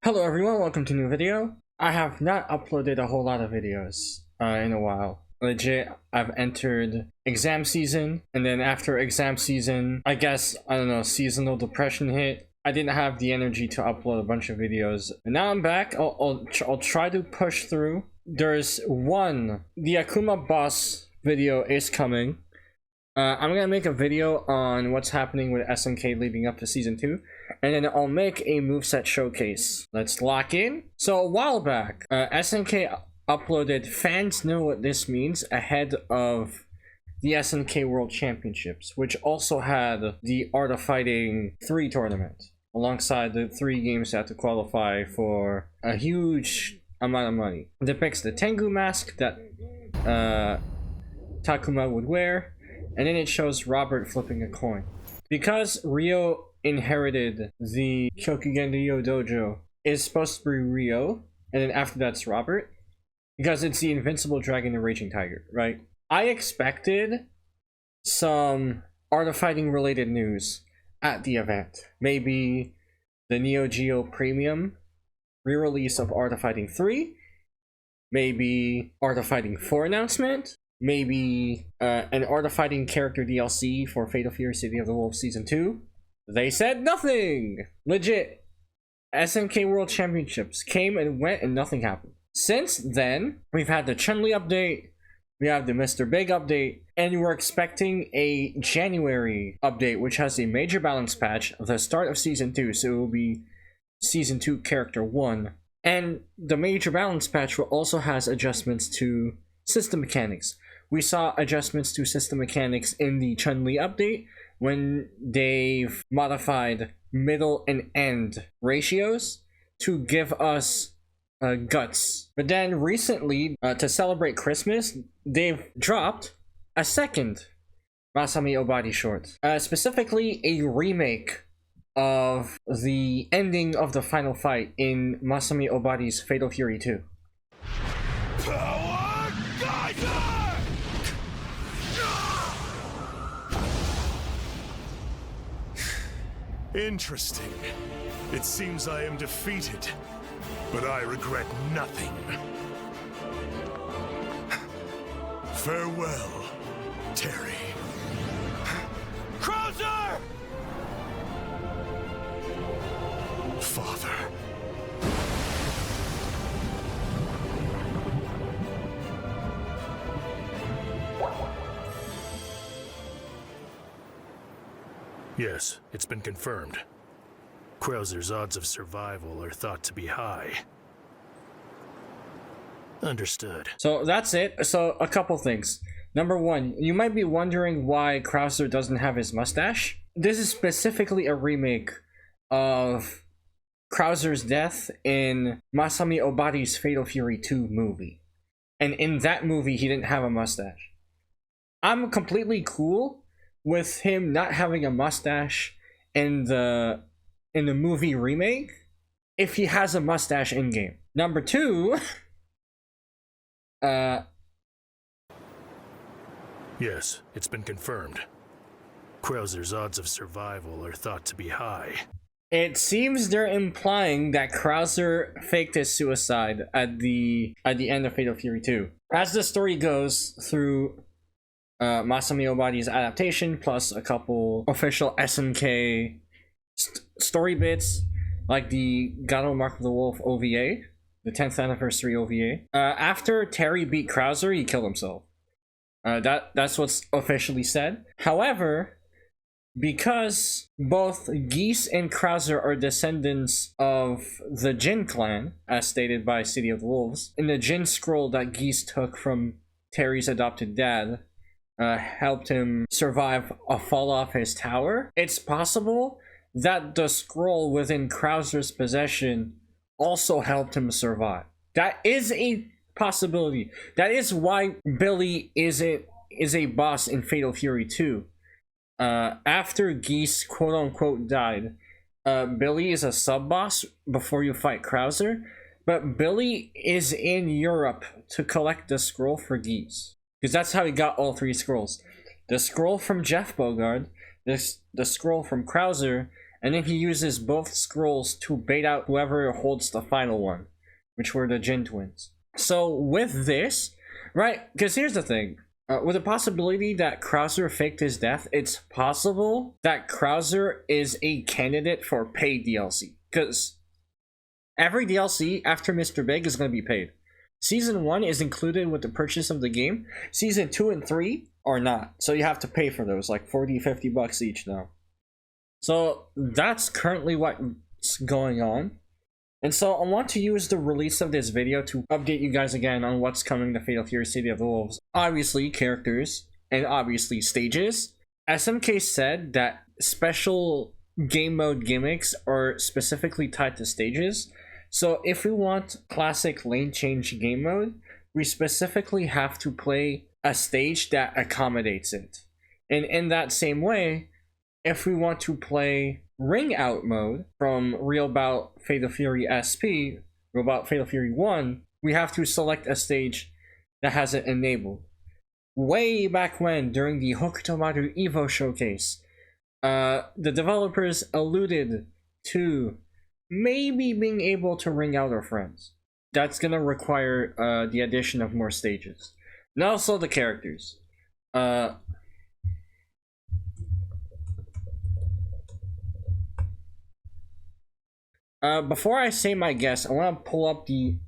Hello everyone, welcome to a new video. I have not uploaded a whole lot of videos in a while. Legit, I've entered exam season, and then after exam season, I guess, I don't know, seasonal depression hit. I didn't have the energy to upload a bunch of videos. And now I'm back. I'll try to push through. There's one, the Akuma boss video is coming. I'm gonna make a video on what's happening with SNK leading up to season 2, and then I'll make a moveset showcase. Let's lock in. So a while back, SNK uploaded "Fans Know What This Means" ahead of the SNK World Championships, which also had the Art of Fighting 3 tournament, alongside the 3 games that had to qualify for a huge amount of money. It depicts the Tengu mask that Takuma would wear, and then it shows Robert flipping a coin. Because Ryo inherited the Kyokugen Ryo Dojo, it's supposed to be Ryo, and then after that's Robert, because it's the Invincible Dragon and Raging Tiger, right? I expected some Art of Fighting related news at the event. Maybe the Neo Geo Premium re-release of Art of Fighting 3, maybe Art of Fighting 4 announcement, maybe an Art of Fighting character DLC for Fatal Fury City of the Wolves Season 2. They said nothing! Legit. SNK World Championships came and went and nothing happened. Since then, we've had the Chun-Li update, we have the Mr. Big update, and we're expecting a January update, which has a major balance patch, the start of Season 2, so it will be Season 2 Character 1. And the major balance patch also has adjustments to system mechanics. We saw adjustments to system mechanics in the Chun-Li update when they've modified middle and end ratios to give us guts. But then recently, to celebrate Christmas, they've dropped a second Masami Obari short. Specifically a remake of the ending of the final fight in Masami Obari's Fatal Fury 2. Power Geyser! Interesting. It seems I am defeated, but I regret nothing. Farewell, Terry. Krauser! Father. Yes, it's been confirmed. Krauser's odds of survival are thought to be high. Understood. So that's it. So a couple things. Number one, you might be wondering why Krauser doesn't have his mustache. This is specifically a remake of Krauser's death in Masami Obari's Fatal Fury 2 movie. And in that movie, he didn't have a mustache. I'm completely cool with him not having a mustache in the movie remake if he has a mustache in game. Number two, yes, it's been confirmed. Krauser's odds of survival are thought to be high. it seems they're implying that Krauser faked his suicide at the end of Fatal Fury 2. As the story goes through Masami Obari's adaptation, plus a couple official SNK story bits, like the Gato Mark of the Wolf OVA, the 10th anniversary OVA. After Terry beat Krauser, he killed himself. That's what's officially said. However, because both Geese and Krauser are descendants of the Jin clan, as stated by City of the Wolves, in the Jin scroll that Geese took from Terry's adopted dad, helped him survive a fall off his tower, it's possible that the scroll within Krauser's possession also helped him survive. That is a possibility. That is why Billy is a boss in Fatal Fury 2. After Geese quote-unquote died, Billy is a sub-boss before you fight Krauser, but Billy is in Europe to collect the scroll for Geese. Because that's how he got all 3 scrolls. The scroll from Jeff Bogard, the scroll from Krauser, and then he uses both scrolls to bait out whoever holds the final one, which were the Jin twins. So with this, right, because here's the thing. With the possibility that Krauser faked his death, it's possible that Krauser is a candidate for paid DLC. Because every DLC after Mr. Big is going to be paid. Season 1 is included with the purchase of the game. Season 2 and 3 are not. So you have to pay for those, like 40, 50 bucks each now. So that's currently what's going on. And so I want to use the release of this video to update you guys again on what's coming to Fatal Fury City of the Wolves. Obviously characters, and obviously stages. SMK said that special game mode gimmicks are specifically tied to stages. So if we want classic lane change game mode, we specifically have to play a stage that accommodates it. And in that same way, if we want to play ring out mode from Real Bout Fatal Fury SP, Real Bout Fatal Fury 1, we have to select a stage that has it enabled. Way back when, during the Hokutomaru Evo showcase, the developers alluded to maybe being able to ring out our friends. That's gonna require the addition of more stages. And also the characters. Before I say my guess, I want to pull up the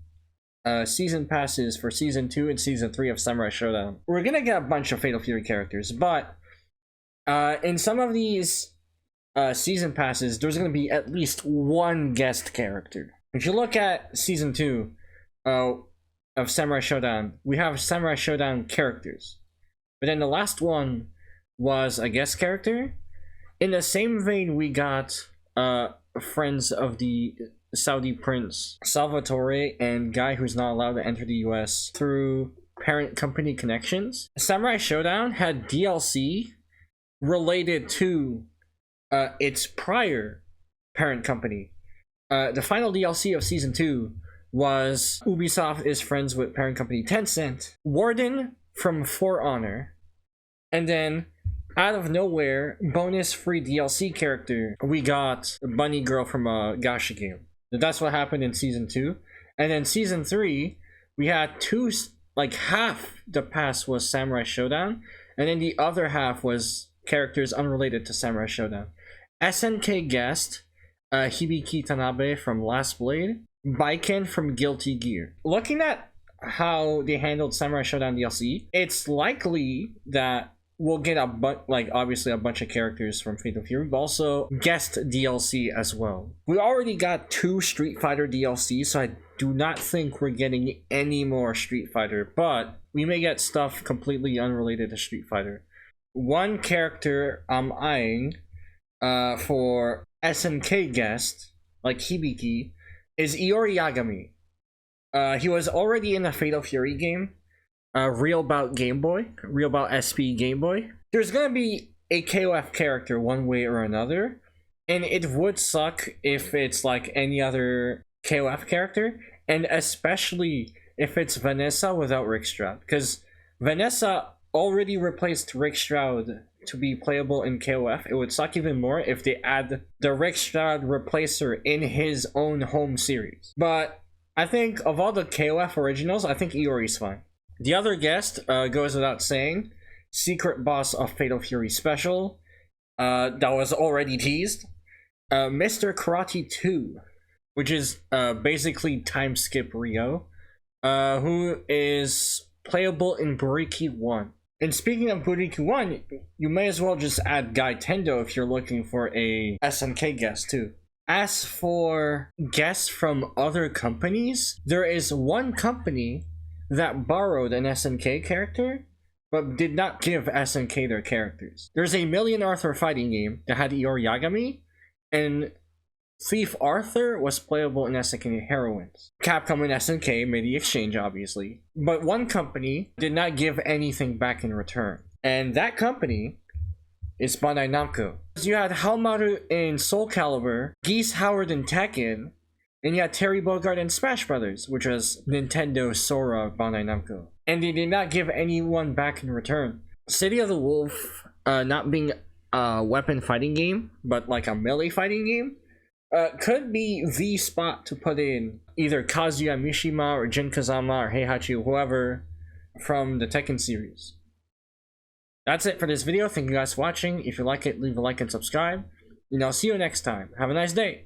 season passes for Season 2 and Season 3 of Samurai Showdown. We're gonna get a bunch of Fatal Fury characters, but in some of these season passes, there's gonna be at least one guest character. If you look at Season 2 of Samurai Showdown, we have Samurai Showdown characters. But then the last one was a guest character. In the same vein, we got friends of the Saudi prince Salvatore and guy who's not allowed to enter the US through parent company connections. Samurai Showdown had DLC related to its prior parent company. The final DLC of Season 2 was Ubisoft is friends with parent company Tencent, Warden from For Honor, and then out of nowhere, bonus free DLC character, we got Bunny Girl from a gacha game. That's what happened in Season 2. And then Season 3, we had two, like half the pass was Samurai Showdown, and then the other half was characters unrelated to Samurai Showdown. SNK guest, Hibiki Tanabe from Last Blade, Baiken from Guilty Gear. Looking at how they handled Samurai Showdown DLC, it's likely that we'll get obviously a bunch of characters from Fatal Fury, but also guest DLC as well. We already got 2 Street Fighter DLC, so I do not think we're getting any more Street Fighter, but we may get stuff completely unrelated to Street Fighter. One character I'm eyeing for SNK guest, like Hibiki, is Iori Yagami. He was already in the Fatal Fury game, Real Bout Game Boy, Real Bout SP Game Boy. There's gonna be a KOF character one way or another, and it would suck if it's like any other KOF character, and especially if it's Vanessa without Rick Stroud, because Vanessa already replaced Rick Stroud to be playable in KOF. It would suck even more if they add the Rick Stroud replacer in his own home series. But I think of all the KOF originals, I think Iori's fine. The other guest goes without saying, secret boss of Fatal Fury Special, that was already teased, Mr. Karate 2, which is basically time skip Ryo, who is playable in Buriki 1. And speaking of Buriki 1, you may as well just add Guy Tendo if you're looking for a SNK guest too. As for guests from other companies, there is one company that borrowed an SNK character, but did not give SNK their characters. There's a Million Arthur fighting game that had Iori Yagami, and Thief Arthur was playable in SNK Heroines. Capcom and SNK made the exchange, obviously, but one company did not give anything back in return, and that company is Bandai Namco. You had Halmaru in Soul Calibur, Geese Howard in Tekken, and you had Terry Bogard in Smash Brothers, which was Nintendo Sora Bandai Namco. And they did not give anyone back in return. City of the Wolf not being weapon fighting game, but like a melee fighting game, could be the spot to put in either Kazuya Mishima or Jin Kazama or Heihachi, whoever from the Tekken series. That's it for this video. Thank you guys for watching. If you like it, leave a like and subscribe. And I'll see you next time. Have a nice day.